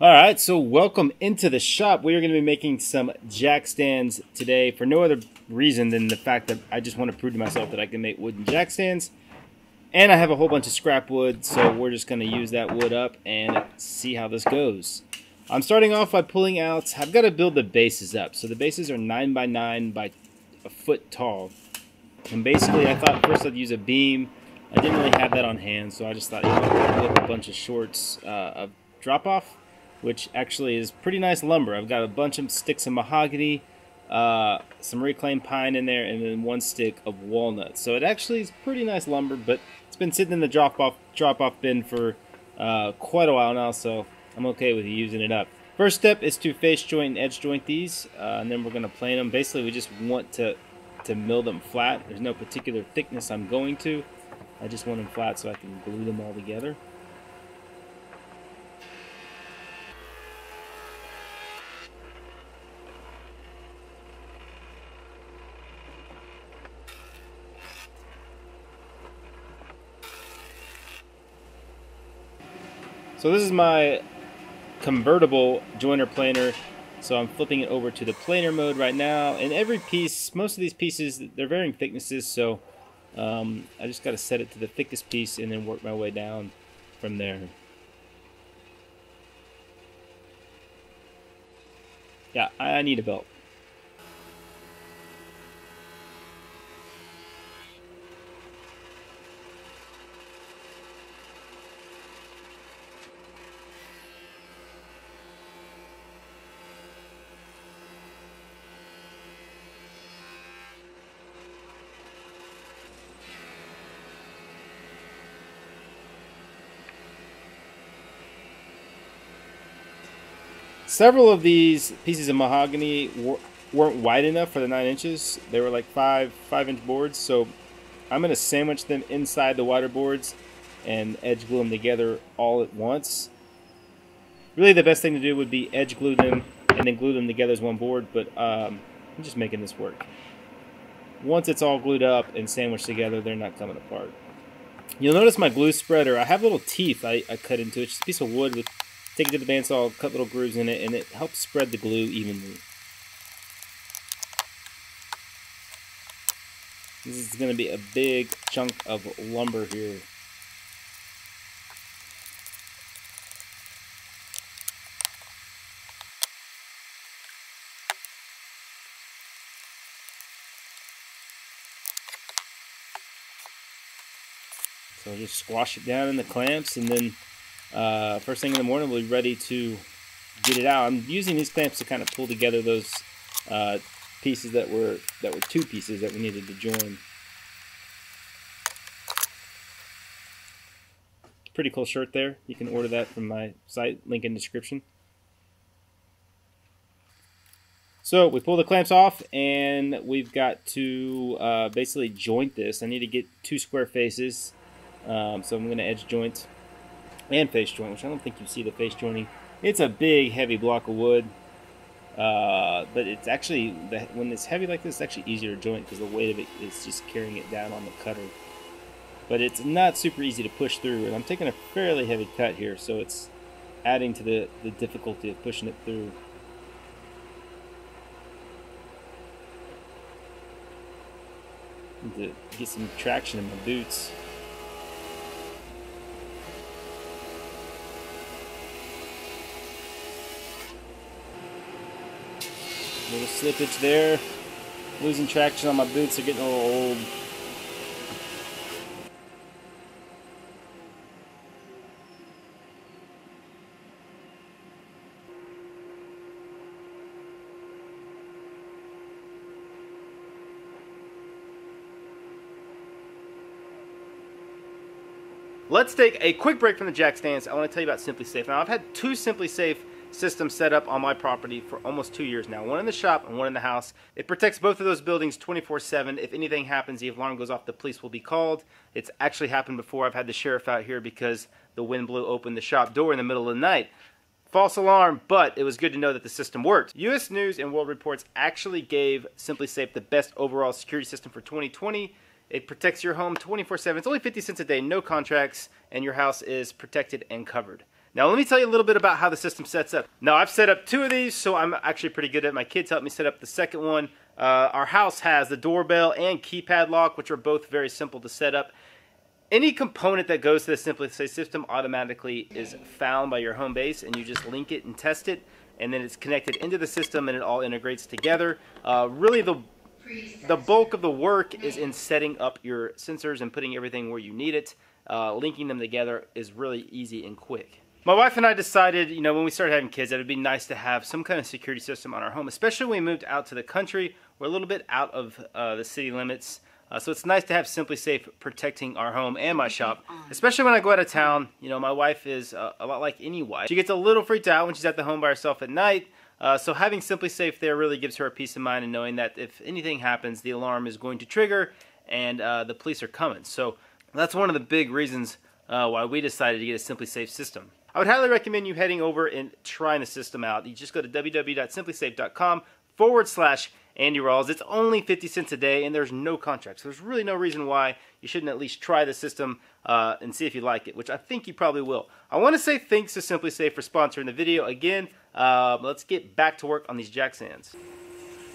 Alright, so welcome into the shop. We are going to be making some jack stands today for no other reason than the fact that I just want to prove to myself that I can make wooden jack stands. And I have a whole bunch of scrap wood, so we're just going to use that wood up and see how this goes. I'm starting off by pulling out, I've got to build the bases up. So the bases are 9 by 9 by a foot tall. And basically I thought first I'd use a beam. I didn't really have that on hand, so I just thought, I'd whip a bunch of shorts of drop-off, which actually is pretty nice lumber. I've got a bunch of sticks of mahogany, some reclaimed pine in there, and then one stick of walnut. So it actually is pretty nice lumber, but it's been sitting in the drop-off bin for quite a while now, so I'm okay with using it up. First step is to face joint and edge joint these, and then we're going to plane them. Basically, we just want to mill them flat. There's no particular thickness I'm going to. I just want them flat so I can glue them all together. So this is my convertible joiner planer, so I'm flipping it over to the planer mode right now. And every piece, most of these pieces, they're varying thicknesses, so I just got to set it to the thickest piece and then work my way down from there. Yeah, I need a belt. Several of these pieces of mahogany weren't wide enough for the 9 inches. They were like 5-inch boards, so I'm going to sandwich them inside the wider boards and edge glue them together all at once. Really the best thing to do would be edge glue them and then glue them together as one board, but I'm just making this work. Once it's all glued up and sandwiched together, they're not coming apart. You'll notice my glue spreader, I have little teeth I cut into it. It's just a piece of wood with, take it to the bandsaw, cut little grooves in it, and it helps spread the glue evenly. This is going to be a big chunk of lumber here. So just squash it down in the clamps, and then first thing in the morning we'll be ready to get it out. I'm using these clamps to kind of pull together those pieces that were 2 pieces that we needed to join. Pretty cool shirt there. You can order that from my site, link in description. So we pull the clamps off, and we've got to basically joint this. I need to get 2 square faces, so I'm going to edge joint and face joint, which I don't think you see the face jointing. It's a big, heavy block of wood, but it's actually, when it's heavy like this, it's actually easier to joint because the weight of it is just carrying it down on the cutter. But it's not super easy to push through, and I'm taking a fairly heavy cut here, so it's adding to the difficulty of pushing it through. Need to get some traction in my boots. Little slippage there. Losing traction on my boots, are getting a little old. Let's take a quick break from the jack stands. I want to tell you about SimplySafe. Now, I've had 2 SimplySafe systems set up on my property for almost 2 years now. One in the shop and one in the house. It protects both of those buildings 24/7. If anything happens, the alarm goes off, the police will be called. It's actually happened before. I've had the sheriff out here because the wind blew open the shop door in the middle of the night. False alarm, but it was good to know that the system worked. U.S. News and World Reports actually gave SimplySafe the best overall security system for 2020. It protects your home 24/7. It's only 50 cents a day, no contracts, and your house is protected and covered. Now let me tell you a little bit about how the system sets up. Now I've set up 2 of these, so I'm actually pretty good at it. My kids helped me set up the second one. Our house has the doorbell and keypad lock, which are both very simple to set up. Any component that goes to the SimplySafe system automatically is found by your home base, and you just link it and test it, and then it's connected into the system and it all integrates together. Really the bulk of the work is in setting up your sensors and putting everything where you need it. Linking them together is really easy and quick. My wife and I decided, you know, when we started having kids, that it would be nice to have some kind of security system on our home, especially when we moved out to the country. We're a little bit out of the city limits, so it's nice to have SimplySafe protecting our home and my shop, especially when I go out of town. You know, my wife is a lot like any wife. She gets a little freaked out when she's at the home by herself at night, so having SimplySafe there really gives her a peace of mind and knowing that if anything happens, the alarm is going to trigger and the police are coming. So that's one of the big reasons why we decided to get a SimplySafe system. I would highly recommend you heading over and trying the system out. You just go to www.simplysafe.com/Andy Rawls. It's only 50 cents a day, and there's no contract. So there's really no reason why you shouldn't at least try the system and see if you like it, which I think you probably will. I want to say thanks to SimplySafe for sponsoring the video. Again, let's get back to work on these jack stands.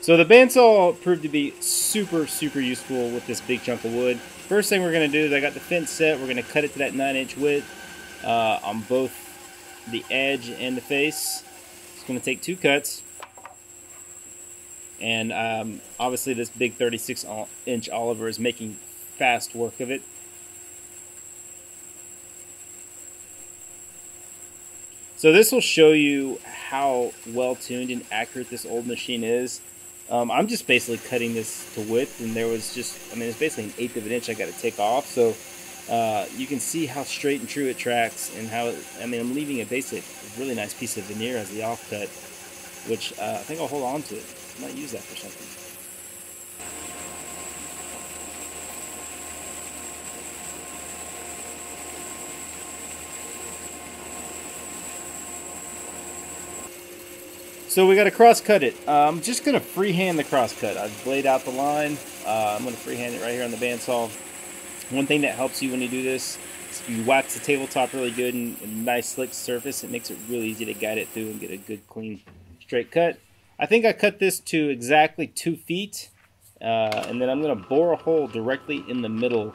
So the bandsaw proved to be super useful with this big chunk of wood. First thing we're going to do is I got the fence set. We're going to cut it to that 9-inch width on both the edge and the face. It's going to take 2 cuts. And obviously this big 36-inch Oliver is making fast work of it. So this will show you how well tuned and accurate this old machine is. I'm just basically cutting this to width, and there was just, I mean, it's basically 1/8 of an inch I got to take off. So you can see how straight and true it tracks, and how, I mean, I'm leaving a really nice piece of veneer as the offcut, which I think I'll hold on to it. I might use that for something. So we got to cross cut it. I'm just going to freehand the cross cut. I've laid out the line. I'm going to freehand it right here on the bandsaw. One thing that helps you when you do this is if you wax the tabletop really good and a nice slick surface, it makes it really easy to guide it through and get a good, clean, straight cut. I think I cut this to exactly 2 feet, and then I'm going to bore a hole directly in the middle.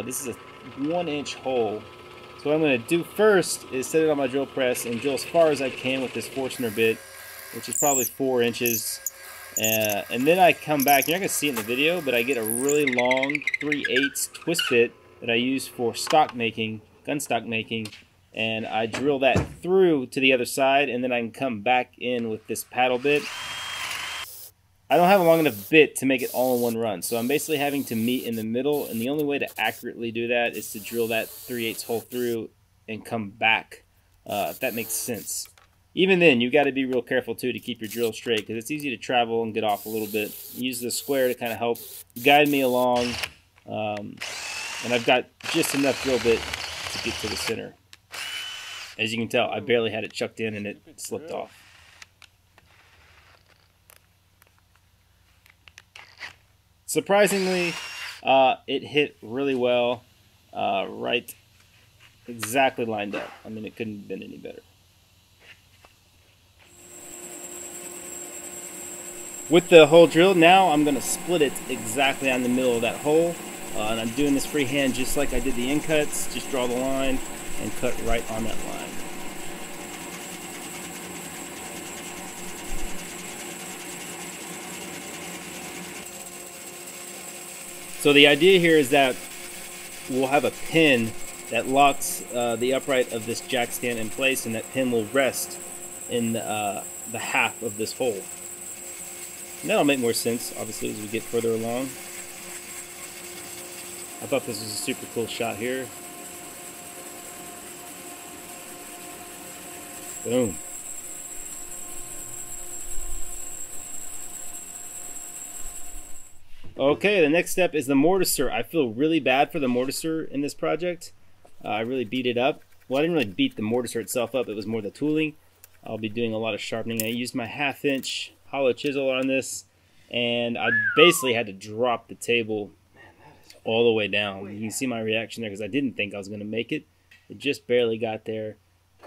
This is a 1-inch hole. So what I'm going to do first is set it on my drill press and drill as far as I can with this Forstner bit, which is probably 4 inches. And then I come back, you're not going to see it in the video, but I get a really long 3/8 twist bit that I use for stock making, gun stock making, and I drill that through to the other side, and then I can come back in with this paddle bit. I don't have a long enough bit to make it all in one run, so I'm basically having to meet in the middle, and the only way to accurately do that is to drill that 3/8 hole through and come back, if that makes sense. Even then, you got to be real careful too to keep your drill straight, because it's easy to travel and get off a little bit. Use the square to kind of help guide me along, and I've got just enough drill bit to get to the center. As you can tell, I barely had it chucked in and it slipped off. Surprisingly, it hit really well, right, exactly lined up. I mean, it couldn't have been any better. With the hole drilled, now I'm going to split it exactly on the middle of that hole. And I'm doing this freehand just like I did the end cuts. Just draw the line and cut right on that line. So the idea here is that we'll have a pin that locks the upright of this jack stand in place, and that pin will rest in the half of this hole. And that'll make more sense, obviously, as we get further along. I thought this was a super cool shot here. Boom. Okay, the next step is the mortiser. I feel really bad for the mortiser in this project. I really beat it up. Well, I didn't really beat the mortiser itself up. It was more the tooling. I'll be doing a lot of sharpening. I used my 1/2-inch hollow chisel on this, and I basically had to drop the table all the way down. You can see my reaction there because I didn't think I was going to make it. It just barely got there.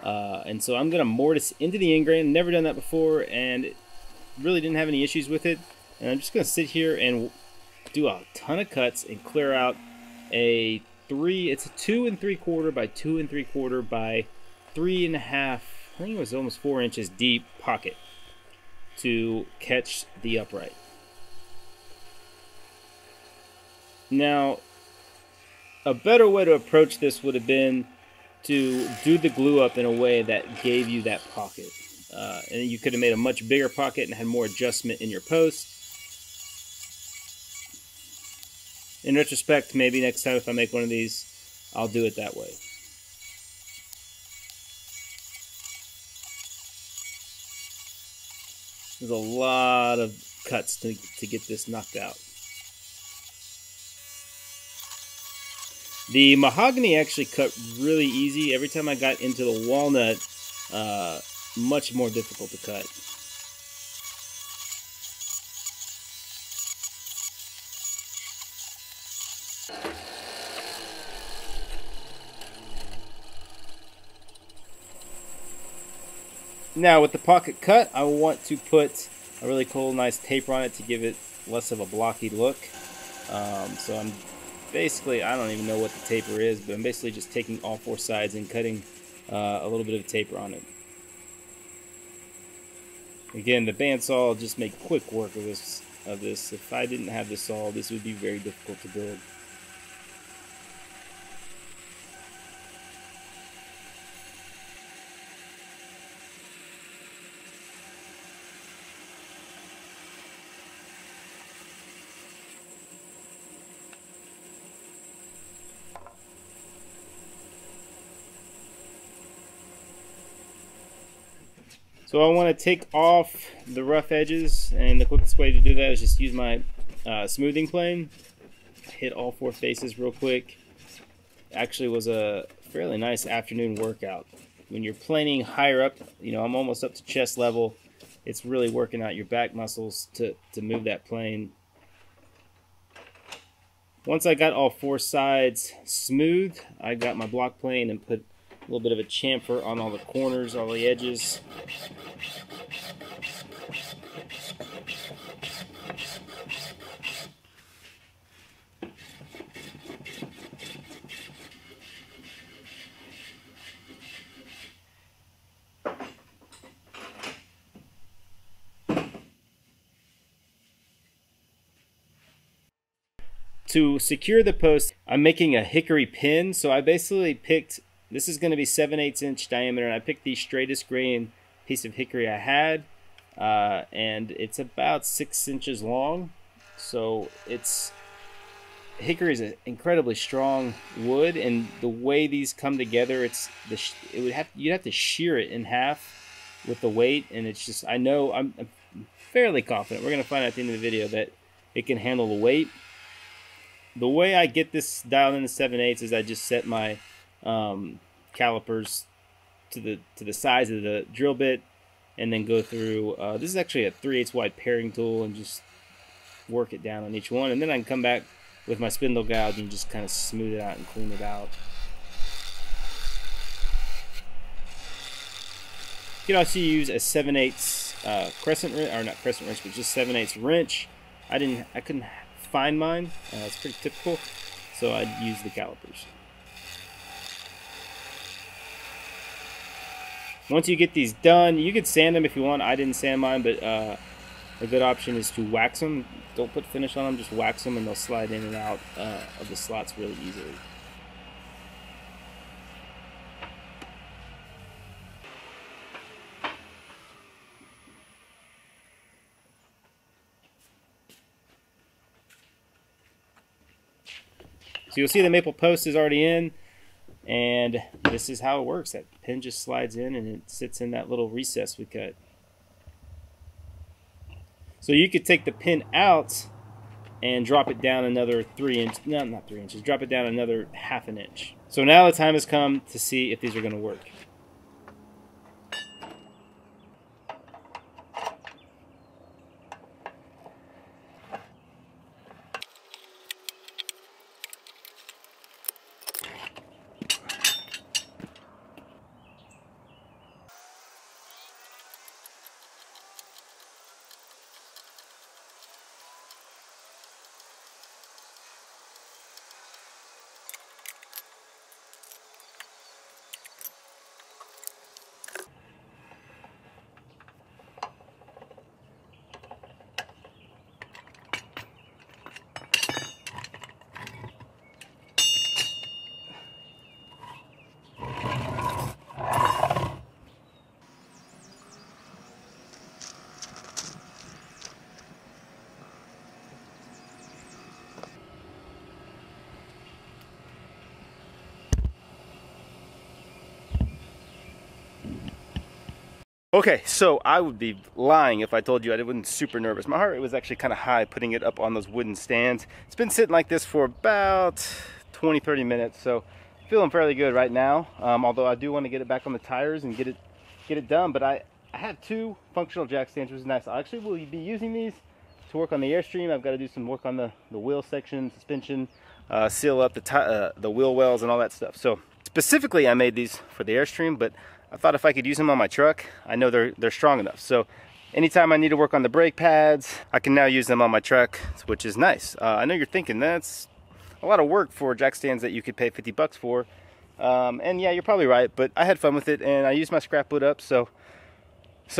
And so I'm going to mortise into the ingrain. Never done that before, and really didn't have any issues with it. And I'm just going to sit here and do a ton of cuts and clear out it's a 2 3/4 by 2 3/4 by 3.5, I think it was almost 4 inches deep pocket to catch the upright. Now, a better way to approach this would have been to do the glue up in a way that gave you that pocket. And you could have made a much bigger pocket and had more adjustment in your post. In retrospect, maybe next time if I make one of these, I'll do it that way. There's a lot of cuts to get this knocked out. The mahogany actually cut really easy. Every time I got into the walnut, much more difficult to cut. Now with the pocket cut, I want to put a really cool, nice taper on it to give it less of a blocky look. So I'm basically, I don't even know what the taper is, but I'm basically just taking all 4 sides and cutting a little bit of taper on it. Again, the bandsaw will just make quick work of this. If I didn't have this saw, this would be very difficult to build. So I want to take off the rough edges, and the quickest way to do that is just use my smoothing plane. Hit all 4 faces real quick. Actually was a fairly nice afternoon workout. When you're planing higher up, you know, I'm almost up to chest level. It's really working out your back muscles to move that plane. Once I got all 4 sides smooth, I got my block plane and put a little bit of a chamfer on all the corners, all the edges. To secure the post, I'm making a hickory pin. So I basically picked, this is going to be 7/8 inch diameter, and I picked the straightest grain piece of hickory I had, and it's about 6 inches long. So hickory is an incredibly strong wood, and the way these come together, you'd have to shear it in half with the weight, and it's just, I know I'm fairly confident, we're going to find out at the end of the video, that it can handle the weight. The way I get this dialed into 7/8 is I just set my calipers to the size of the drill bit, and then go through. This is actually a 3/8 wide paring tool, and just work it down on each one, and then I can come back with my spindle gouge and just kind of smooth it out and clean it out. You can also use a 7/8 crescent wrench, or not crescent wrench, but just 7/8 wrench. I couldn't find mine. It's pretty typical, so I'd use the calipers. Once you get these done, you could sand them if you want. I didn't sand mine, but a good option is to wax them. Don't put finish on them, just wax them, and they'll slide in and out of the slots really easily. So you'll see the maple post is already in, and this is how it works. That pin just slides in and it sits in that little recess we cut. So you could take the pin out and drop it down another 3 inches, no, not 3 inches, drop it down another 1/2 inch. So now the time has come to see if these are going to work. Okay, so I would be lying if I told you I wasn't super nervous. My heart rate was actually kind of high putting it up on those wooden stands. It's been sitting like this for about 20-30 minutes, so feeling fairly good right now. Although I do want to get it back on the tires and get it done. But I have 2 functional jack stands, which is nice. I actually will be using these to work on the Airstream. I've got to do some work on the wheel section, suspension, seal up the wheel wells and all that stuff. So specifically I made these for the Airstream, but I thought if I could use them on my truck, I know they're strong enough. So anytime I need to work on the brake pads, I can now use them on my truck, which is nice. I know you're thinking that's a lot of work for jack stands that you could pay 50 bucks for. And yeah, you're probably right, but I had fun with it and I used my scrap wood up, so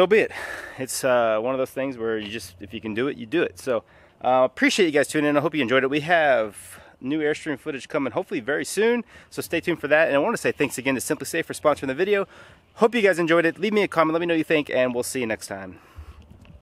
be it. It's one of those things where you just, if you can do it, you do it. So appreciate you guys tuning in. I hope you enjoyed it. We have new Airstream footage coming hopefully very soon, so stay tuned for that. And I want to say thanks again to SimplySafe for sponsoring the video. Hope you guys enjoyed it. Leave me a comment, let me know what you think, and we'll see you next time.